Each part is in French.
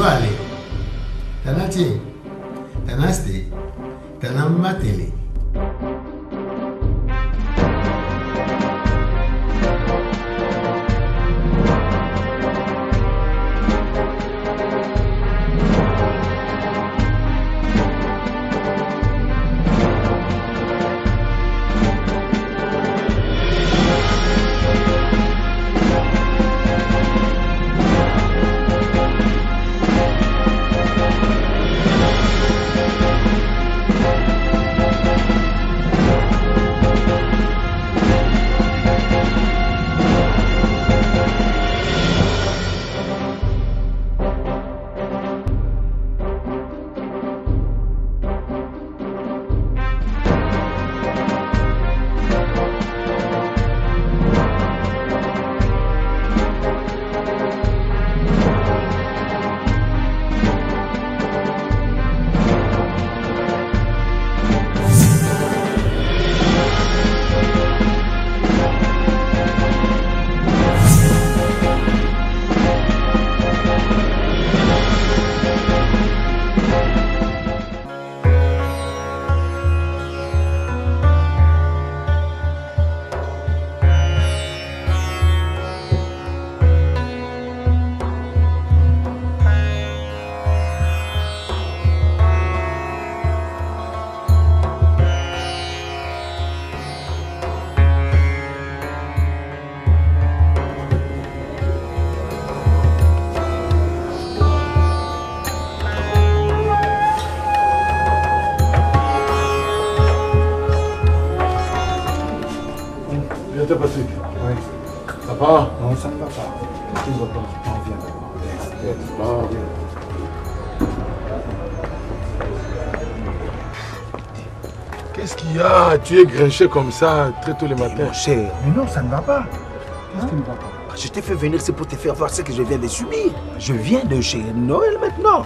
dois aller. T'as tiens. T'as sté. T'as ma télé. Patrick. Oui. Ça va? Non, ça ne va pas. Qu'est-ce qui ne va pas? On vient d'abord. Qu'est-ce qu'il y a? Tu es grinché comme ça très tôt le matin. Mon cher, mais non, ça ne va pas. Qu'est-ce qui ne va pas? Je t'ai fait venir, c'est pour te faire voir ce que je viens de subir. Je viens de chez Noël maintenant.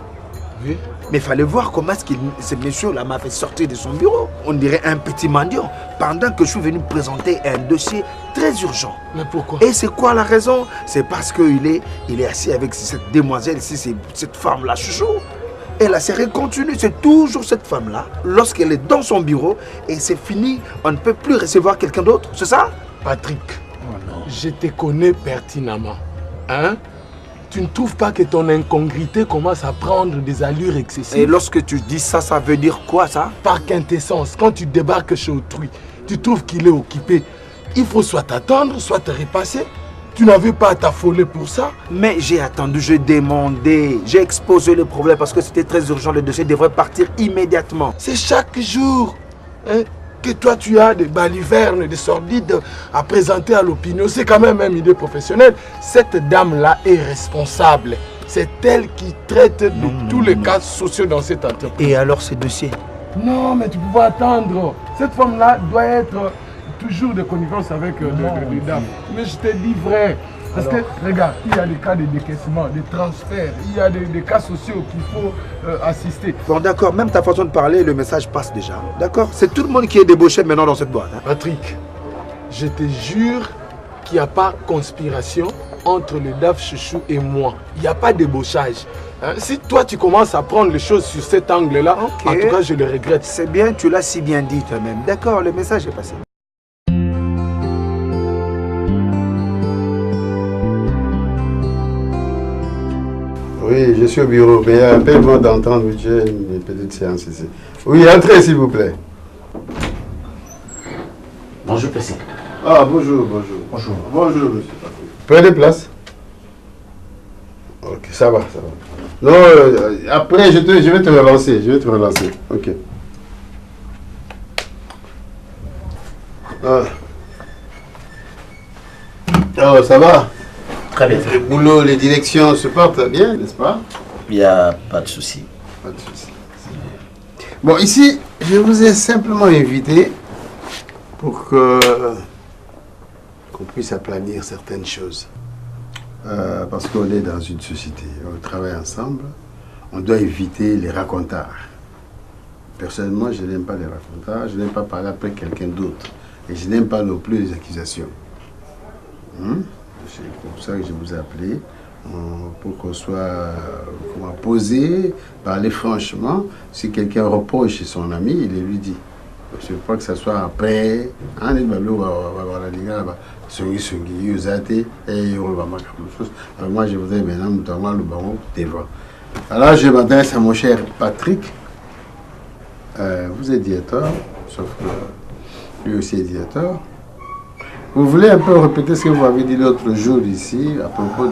Oui. Mais il fallait voir comment est-ce que ce monsieur-là m'a fait sortir de son bureau. On dirait un petit mendiant. Pendant que je suis venu présenter un dossier très urgent. Mais pourquoi? Et c'est quoi la raison? C'est parce qu'il est assis avec cette demoiselle ici, cette femme-là, chouchou. Et la série continue, c'est toujours cette femme-là. Lorsqu'elle est dans son bureau et c'est fini, on ne peut plus recevoir quelqu'un d'autre, c'est ça? Patrick, je te connais pertinemment. Hein? Tu ne trouves pas que ton incongruité commence à prendre des allures excessives? Et lorsque tu dis ça, ça veut dire quoi ça? Par quintessence, quand tu débarques chez autrui, tu trouves qu'il est occupé. Il faut soit t'attendre, soit te repasser. Tu n'avais pas à t'affoler pour ça? Mais j'ai attendu, j'ai demandé, j'ai exposé le problème parce que c'était très urgent, le dossier devrait partir immédiatement. C'est chaque jour hein, que toi tu as des balivernes, des sordides à présenter à l'opinion. C'est quand même une idée professionnelle. Cette dame-là est responsable. C'est elle qui traite de tous les cas sociaux dans cette entreprise. Et alors ce dossier? Non, mais tu peux pas attendre. Cette femme-là doit être toujours de connivence avec les dames. Mais je te dis vrai. Parce que, regarde, il y a des cas de décaissement, des transferts, il y a des cas sociaux qu'il faut assister. Bon, d'accord, même ta façon de parler, le message passe déjà. D'accord? C'est tout le monde qui est débauché maintenant dans cette boîte. Hein? Patrick, je te jure qu'il n'y a pas conspiration entre le DAF Chouchou et moi. Il n'y a pas débauchage. Hein? Si toi, tu commences à prendre les choses sur cet angle-là, en tout cas, je le regrette. C'est bien, tu l'as si bien dit toi-même. D'accord, le message est passé. Oui, je suis au bureau, mais appelle-moi d'entendre, j'ai une petite séance ici. Oui, entrez s'il vous plaît. Bonjour, président. Ah, bonjour, bonjour. Bonjour. Bonjour, monsieur. Prenez place. Ok, ça va, ça va. Non, après, je vais te relancer, ok. Oh, ça va? Très bien. Le boulot, les directions se portent bien, n'est-ce pas? Il n'y a pas de souci. Pas de souci. Bon, ici, je vous ai simplement invité pour qu'on puisse aplanir certaines choses. Parce qu'on est dans une société, on travaille ensemble, on doit éviter les racontards. Personnellement, je n'aime pas les racontards, je n'aime pas parler après quelqu'un d'autre. Et je n'aime pas non plus les accusations. C'est pour ça que je vous ai appelé, pour qu'on soit posé, parler franchement. Si quelqu'un reproche son ami, il le lui dit. Je ne veux pas que ça soit après. Hein, les ballots, voilà, les gars, sungi, usate, et il va marquer quelque chose. Alors moi, je voudrais maintenant, notamment, le baron devant. Alors, je m'adresse à mon cher Patrick. Vous êtes directeur, sauf que lui aussi est directeur. Vous voulez un peu répéter ce que vous avez dit l'autre jour ici, à propos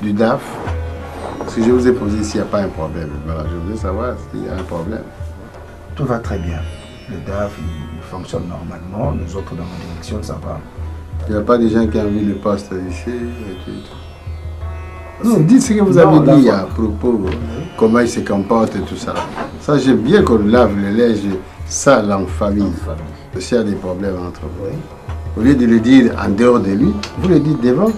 du DAF? Parce que je vous ai posé s'il n'y a pas un problème. Voilà, je voulais savoir s'il y a un problème. Tout va très bien. Le DAF, il fonctionne normalement. Nous autres, dans la direction, ça va. Il n'y a pas des gens qui ont vu le poste ici et tout. Non, dites ce que vous avez dit à propos, comment il se comporte et tout ça. Ça, j'aime bien qu'on lave le linge sale en famille. S'il y a des problèmes entre vous. Au lieu de le dire en dehors de lui, vous le dites devant.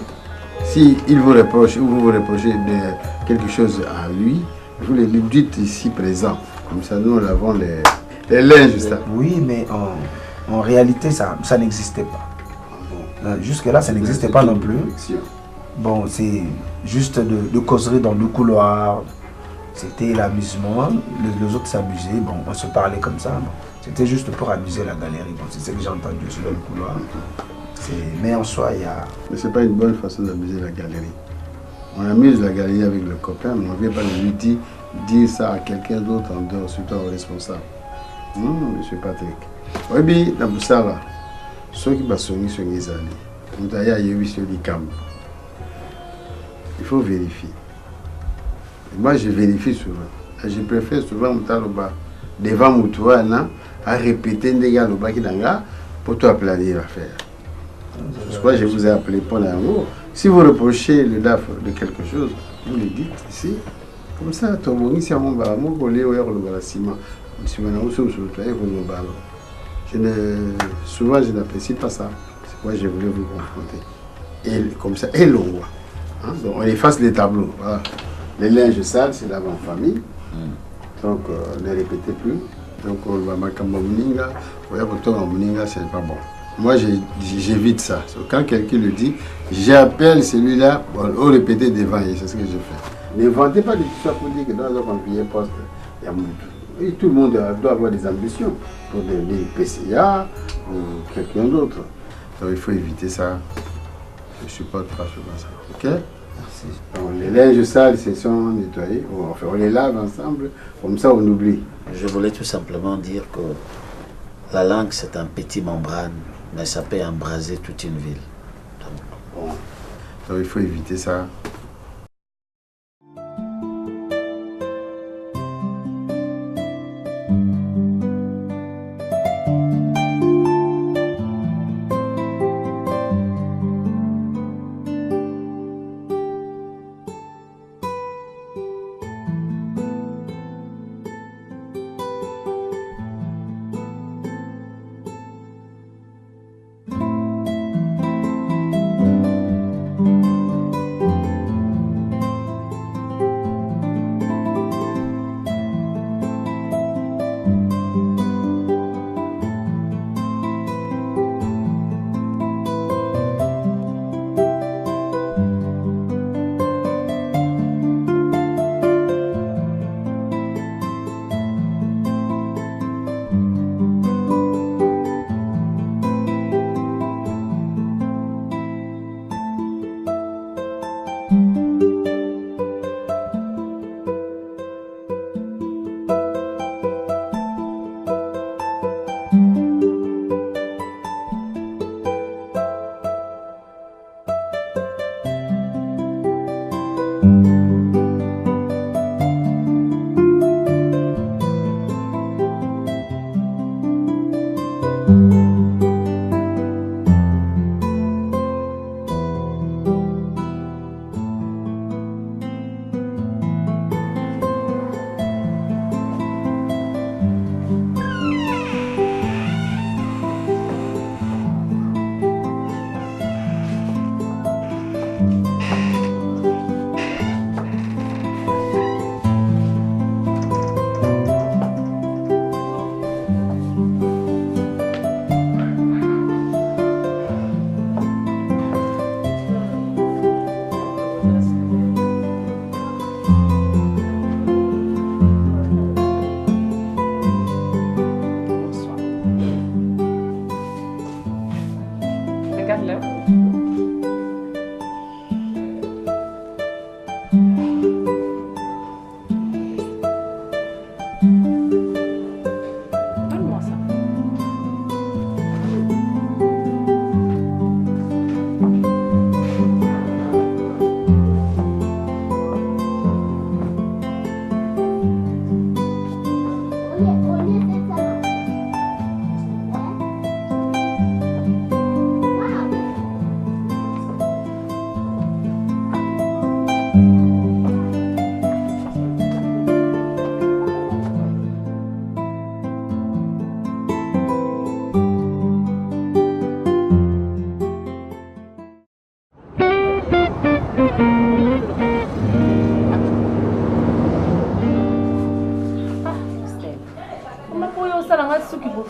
Si il vous reproche ou vous vous reprochez de quelque chose à lui, vous le dites ici présent. Comme ça, nous, nous avons les linges. Ça. Oui, mais en réalité, ça n'existait pas. Jusque-là, ça n'existait pas non plus. Bon, c'est juste de causerie dans le couloir. C'était l'amusement. Les autres s'amusaient. Bon, on se parlait comme ça. Bon. C'était juste pour amuser la galerie. Bon, c'est ce que j'ai entendu sur le couloir. Mais en soi, il y a... Mais ce n'est pas une bonne façon d'amuser la galerie. On amuse la galerie avec le copain, mais on ne vient pas lui dire ça à quelqu'un d'autre en dehors, surtout au responsable. Non, monsieur Patrick. Oui, bien, dans ça, là, ceux qui sont les alliés, il faut vérifier. Et moi, je vérifie souvent. Je préfère souvent devant Moutouana à répéter des gars pour toi planifier l'affaire. C'est pourquoi je vous ai appelé pour l'amour. Si vous reprochez le DAF de quelque chose, vous le dites ici. Comme ça, ton bon ici à mon baramour, pour aller au ciment. Souvent, je n'apprécie pas ça. C'est pourquoi je voulais vous confronter. Et comme ça, et l'on voit. Hein? Donc, on efface les tableaux. Voilà. Les linges sales, c'est là en famille. Donc, ne répétez plus. Donc, on va marquer mon moninga. Voyez, pour toi, mon moninga, c'est pas bon. Moi, j'évite ça. Donc, quand quelqu'un le dit, j'appelle celui-là pour répéter devant. C'est ce que je fais. N'inventez pas des histoires pour dire que dans un vieil poste, il y a et tout le monde doit avoir des ambitions pour devenir PCA ou quelqu'un d'autre. Donc, il faut éviter ça. Je ne supporte pas souvent ça. Ok? Merci. Donc, les linges sales, ils sont nettoyés. Enfin, on les lave ensemble. Comme ça, on oublie. Je voulais tout simplement dire que la langue, c'est un petit membrane, mais ça peut embraser toute une ville. Donc, il faut éviter ça.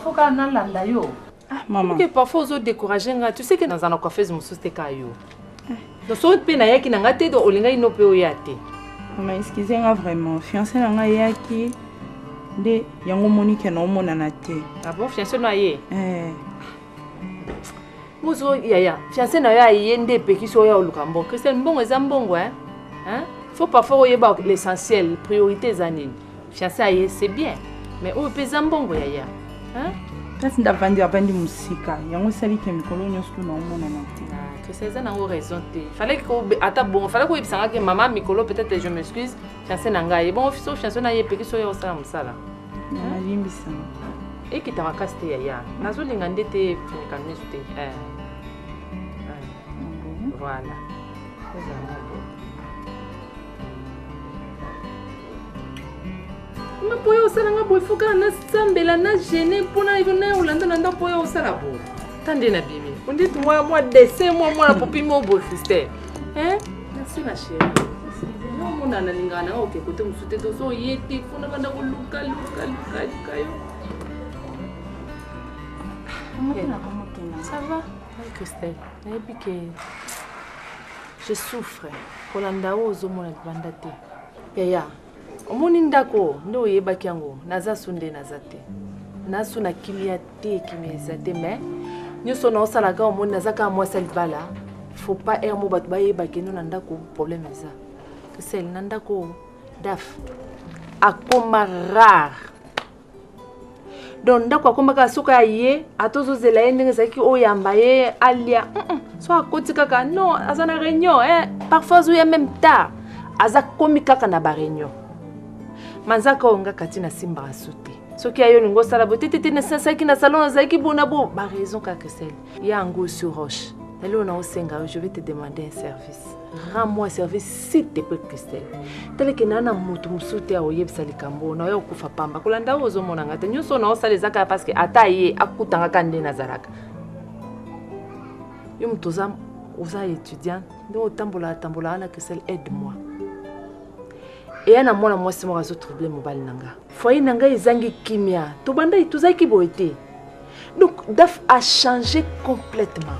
faut qu'on a là yo. Ah, maman. Que parfois aux autres découragés, tu sais que dans un coiffeuse mon souci kayo. Donc so pe na yaki na ngate do olinga inope oyate. Maman, excusez-moi vraiment. Fiancé na nga yaki de yango Monique na omona na te. Ah bon, fiancé na ye. Muzo yaya, fiancé na ya yende pe ki so ya olukambo. Christian mbongo ezambongo hein? Faut parfois oyeba l'essentiel, priorité zanine. Fiancé aye c'est bien, mais o pe zambongo yaya. Hein? Kasi ndavandi abandi musika. Yango sali ke mikolo nyonso na omona na te. Que c'est un raison. Fallait que bon, fallait que ça que maman Mikolo peut-être je m'excuse, fiancé nanga et bon office fiancé na yé pe ki so yo ça musala. Limbisa. Et qui t'a casté yaya. Nazo lingande te finikaniste. Voilà. Ma poyo sala nga boy fuka na sambela na gêner pona ivona ulanda nanda poyo sala bo. Tande na bibi. On dit moi dessin moi la popi mo bo Christelle. Hein? Merci ma chérie. Non mon nana lingana OK côté musute to so yeti funa banda ko luka yo. Ça va? Oui Christelle. Et puis que je souffre. Kolanda ozo mona bandate. Yaya. Omoni ndako ndo yebaki yango naza sunde nazate. Nasu na kimia te kimezate mais nyoso na osalaka omoni nazaka mwasi libala. Faut pas air mo bat baye bakeno na ndako problème ça. Que c'est na ndako daf akoma rare. Donc ndako akoma ka soka ye atozo zela yende zaki oyamba ye alia. So akotika ka non azana réunion parfois ou même tard azakomi kaka na ba réunion. Manzaka onga katina simba asute. Soki ayo lingo sala botete na saki na salon zaki bonabo ba raison ka que celle. Ya ngo sur roche. Allô na osenga je vais te demander un service. Rends-moi service s'il te plaît Christelle. Tel que nana mutu musute a oyebisa likambo na yo kufa pamba. Kolanda ozo mona ngata nyoso na osala zaka parce que ata ye akutanga kande na zaraka. Yo mtoza oza étudiant, ndo tambola ana Christelle aide-moi. Et un amour moi c'est moi qui troublé mobile nanga. Foyer nanga izangi kimia. To banda ituzaki boete. Donc Daf a changé complètement.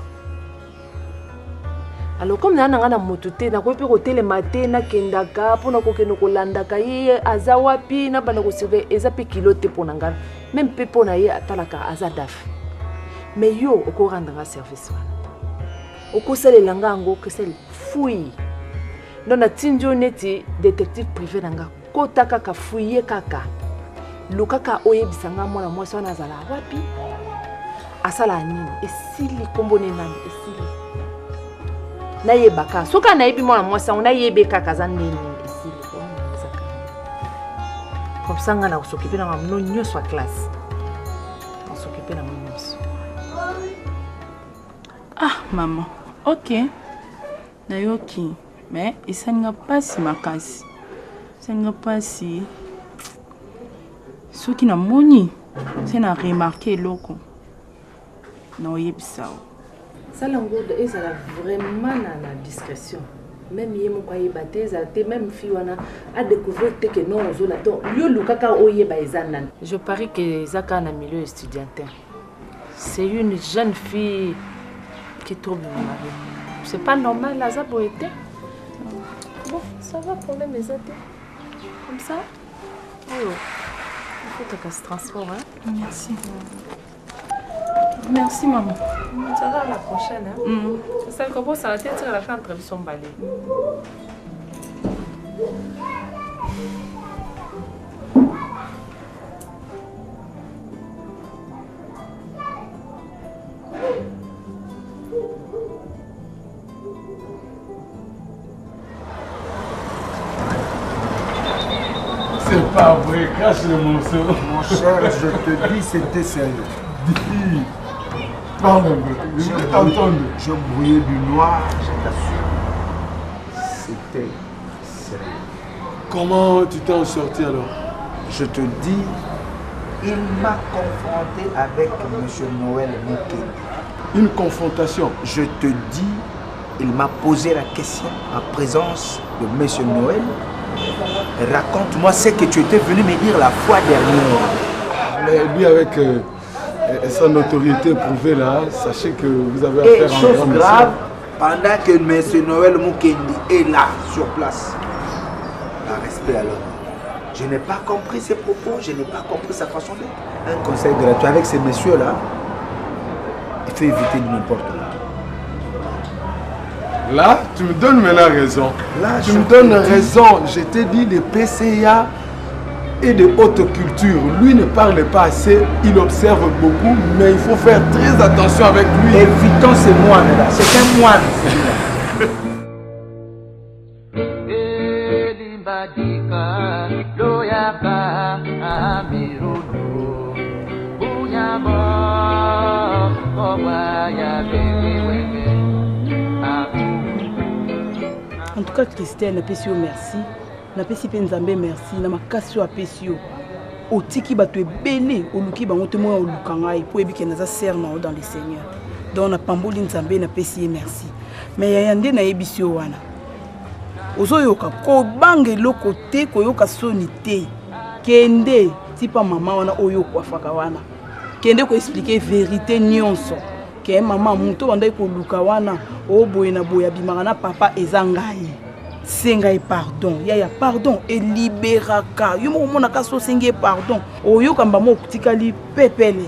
Alors comme nanga na motute na ko pe ko télématé na kendaka pona ko keno ko landaka ye azawapi na bana ko surveiller ezapi kilote ponanga. Même pe pona ye atalaka azadaf. Mais yo oko rendre service wana. Oko sele langa ngo que c'est fouille. Donc na tinjo neti détective privé nanga kota kaka fouiller kaka lukaka oyebisanga mwana mwasi wana azala wapi asala nini esili kombone nani esili na yebaka soka na yebi mwana mwasi on a yebe kaka za nini esili comme ça ngana s'occuper na mno nyoso classe on s'occuper na mno. Ah maman, OK. Nayoki. Mais ça n'a pas si makasi. Ça n'a pas si. Ce qui n'a moni, c'est n'a remarqué loco. Non yebisa. Ça l'angourde et ça vraiment na discrétion. Même yemo kwa yebate ça te même fiwana a découvert que non zona to lieu lukaka oyeba ezana. Je parie que Zaka na milieu étudiantin. C'est une jeune fille qui trouble mon mari. C'est pas normal la zaboete. Bon, ça va pour les athées. Comme ça. Oh, il faut que ça se transforme. Hein? Merci. Merci, maman. Ça va la prochaine. Hein? C'est ça que ça va être la fin entre son balai. C'est pas vrai, cache le morceau. Mon cher, je te dis, c'était sérieux. Dis. Parle un peu, je veux t'entendre. Je brouillais du noir, je t'assure. C'était sérieux. Comment tu t'es en sorti alors? Je te dis, il m'a confronté avec M. Noël Mouké. Une confrontation? Je te dis, il m'a posé la question en présence de M. Noël. Raconte-moi ce que tu étais venu me dire la fois dernière. Mais lui avec Et sa notoriété prouvée là, sachez que vous avez affaire à un chose grand grave, pendant que M. Noël Mukendi est là, sur place. Par respect à l'homme. Je n'ai pas compris ses propos, je n'ai pas compris sa façon d'être. Un conseil gratuit avec ces messieurs-là, il faut éviter n'importe quoi. Là, tu me donnes maintenant raison. Là, tu me donnes raison. Je t'ai dit les PCA et de haute culture. Lui ne parle pas assez, il observe beaucoup, mais il faut faire très attention avec lui. Évitons ces moines-là. C'est un moine. En tout cas, Christelle, napesi yo merci. Napesi pe Nzambe merci. Na makasi yo apesi yo. Otiki bato ebele, oluki bango te moya oluka ngai po ebike naza serre na yo dans le Seigneur. Donc na pamboli Nzambe napesi ye merci. Mais ya yande na yebisi yo wana. Ozoyoka ko bange eloko te koyoka soni te. Kende tipa mama wana oyo kwafaka wana. Kende ko expliquer vérité nyonso. Ke mama muto wanda ko luka wana o boye na boya bimaka na papa ezangai. Sengai pardon. Ya pardon et libéraka. Yo mo mona ka so sengai pardon. Oyo kamba mo kutikali pepele.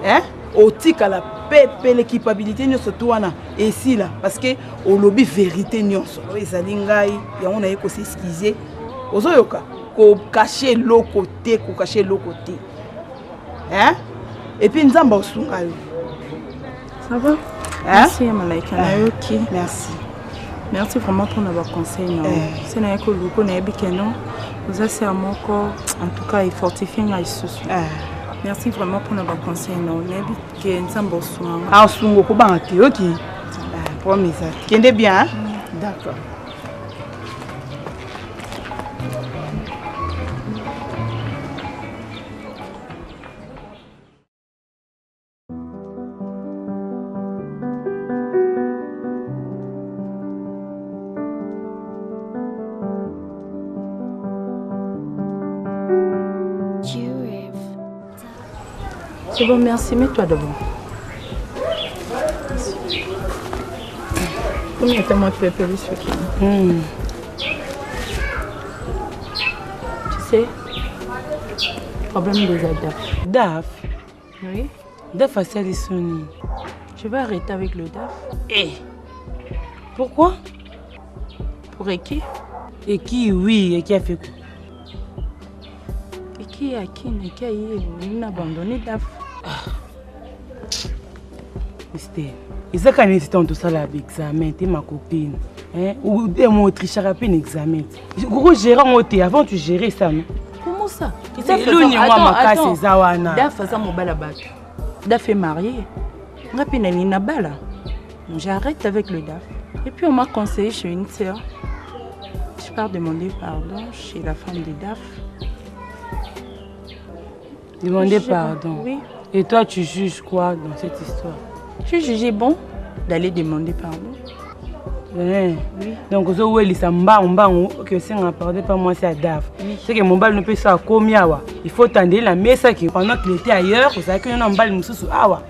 Hein? O tikala pepele culpabilité nyonso to wana esi là parce que o lobi vérité nyonso. Ezali ngai ya on aye ko s'excuser. Ozoyoka ko cacher l'autre côté, ko cacher l'autre côté. Hein? Et puis nzamba osunga yo. Ça va? Merci, Malaika. Ok. Merci. Merci vraiment pour nos conseils. C'est un peu le coup, vous avez un mot, en tout cas, il fortifie les choses. Merci vraiment pour nos conseils. Ah, on va ok. Promis. Qui est bien? D'accord. C'est bon, merci. Mets-toi devant. Combien de temps tu veux payer ce qui Tu sais, problème des DAF. DAF? Oui. DAF a servi Sony. Je vais arrêter avec le DAF. Eh? Pourquoi? Pour Eki. Eki, oui. Eki a fait quoi? Eki a abandonné DAF. Mister, ils ont quand même tout ça là l'examen, t'es ma copine. Hein? Ou mon tricheur a fait un examen. Gros gérant ôté avant tu gérais ça, non? Comment ça? Attends. DAF a ça mon balabat. DAF est marié. J'arrête avec le DAF. Et puis on m'a conseillé chez une sœur. Je pars demander pardon chez la femme de DAF. Demander pardon? Oui. Et toi tu juges quoi dans cette histoire? Je jugeais bon d'aller demander pardon. Oui. Donc, que si on pardon pas moi c'est à DAF. C'est que mon bal ne peut pas combien. Il faut tendre la messe qui pendant qu'il était ailleurs, vous savez que nous avons bal nous sous awa.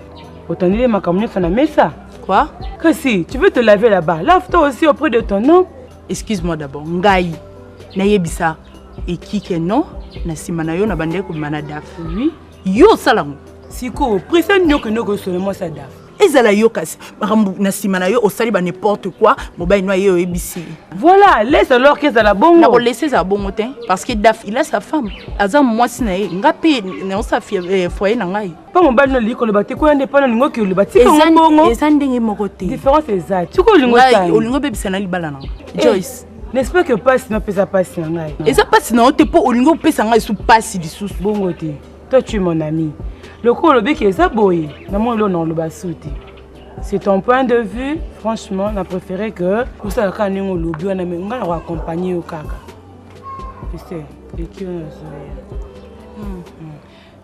Faut tendre ma caméra faire la messe. Quoi? Que si tu veux te laver là-bas, lave-toi aussi auprès de ton homme. Excuse-moi d'abord. Ngai. Nayebisa. Et qui que non? Na simanayo na bande ko mana DAF. Oui. Yo salam. Siko, précède nous que nous seulement ça DAF. Ezala yo kasi na simana yo osali ba n'importe quoi mobile noyé au ABC. Voilà, laisse alors que ça la bongo. Na ko laisser ça bongo te parce que DAF il a sa femme. Aza moi sinaye ngapi na sa foyer na ngai. Pas mobile no liko le baté ko ande pas ngo ki le baté ko bongo. Ezandenge moko te. Différence exacte. Tu ko lingo ça. Olingo bebisa na libala na. Joyce. N'est-ce pas que passe non pesa passe na ngai. Eza passe na te po olingo pesa ngai sous passe du sous bongo te. Toi tu es mon ami. Le coup, le bec est aboyé. C'est ton point de vue. Franchement, on a préféré que pour ça, quand on lobby, on a accompagné au caca.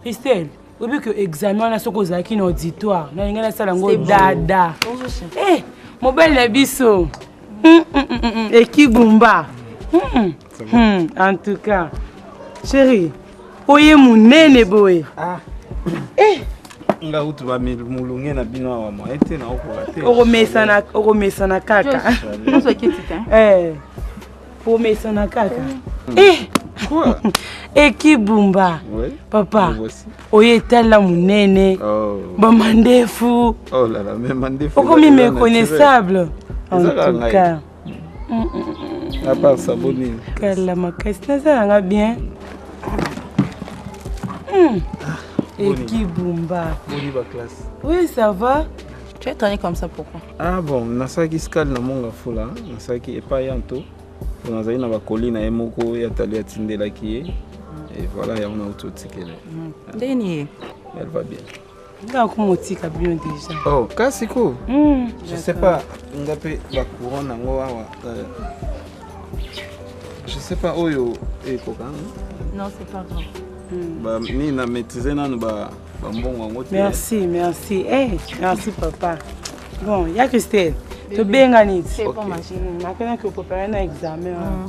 Christelle, au but que examen, on a ce qu'on a qui dans l'auditoire. On a ça dans dada. Eh, mon bel abisso. Et qui gumba. En tout cas, chérie, oye mon nene boy. Eh, nga utu ba mulunge na bino wa mo ete na okoate okomesana kaka pomesana kaka ekibumba papa oyo etala monene bamandefu okomi méconnaissable en tout cas à part ça boni kala makasi nazalanga bien Ekibumba. Classe. Oui, ça va. Tu es traîné comme ça, pourquoi? Ah bon, nasaki skal na monga fula, nasaki epa yanto. On a na colline na emoko ya tali atindela ki et voilà, ya on a auto tikele. Deni. Elle va bien. Nga komotika bien déjà. Oh, kasiko. Je sais pas, ngape ba couronne ngo wa. Je sais pas oyo e kokanga. Non, c'est pas grave. Bah, ni na maîtriser nanu ba mbongo ngo. Merci, merci. Merci papa. Bon, il y a Christelle. Tu benga nit. C'est bon ma chérie. Maintenant que pour préparer un examen.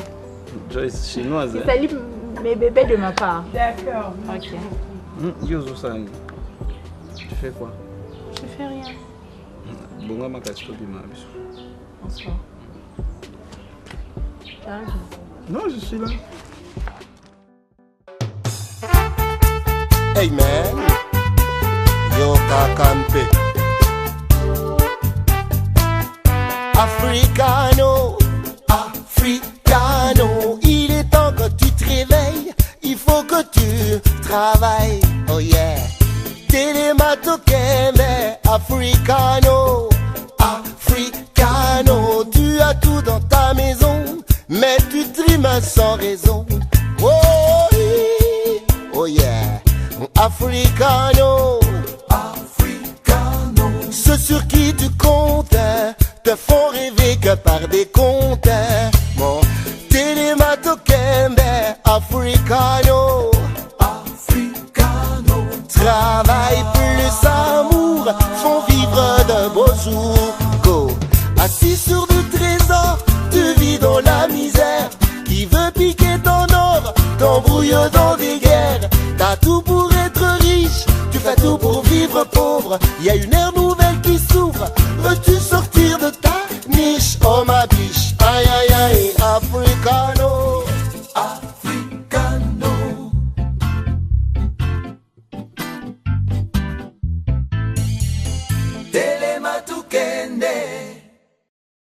Joyce chinoise. Salut mes bébés de ma part. D'accord. OK. Yozo sang. Tu fais quoi? Je fais rien. Bonga makati to bima biso. Bonsoir. Non, je suis là. Hey man, yo kakampe. Africano, Africano, il est temps que tu te réveilles, il faut que tu travailles, oh yeah. Télématokeme, Africano, Africano, tu as tout dans ta maison, mais tu trimes sans raison, oh yeah. Africano, Africano, ceux sur qui tu comptes te font rêver que par des comptes. Mon télématokembe, Africano, Africano, travail plus amour, font vivre de beaux jours. Go, assis sur du trésor, tu vis dans la misère. Qui veut piquer ton or, t'embrouille dans des guerres. T'as tout pour être riche, tu fais tout pour vivre pauvre. Y a une ère nouvelle qui s'ouvre, veux-tu sortir de ta niche? Oh ma biche, aïe aïe aïe, Africano, Africano. Telematukende.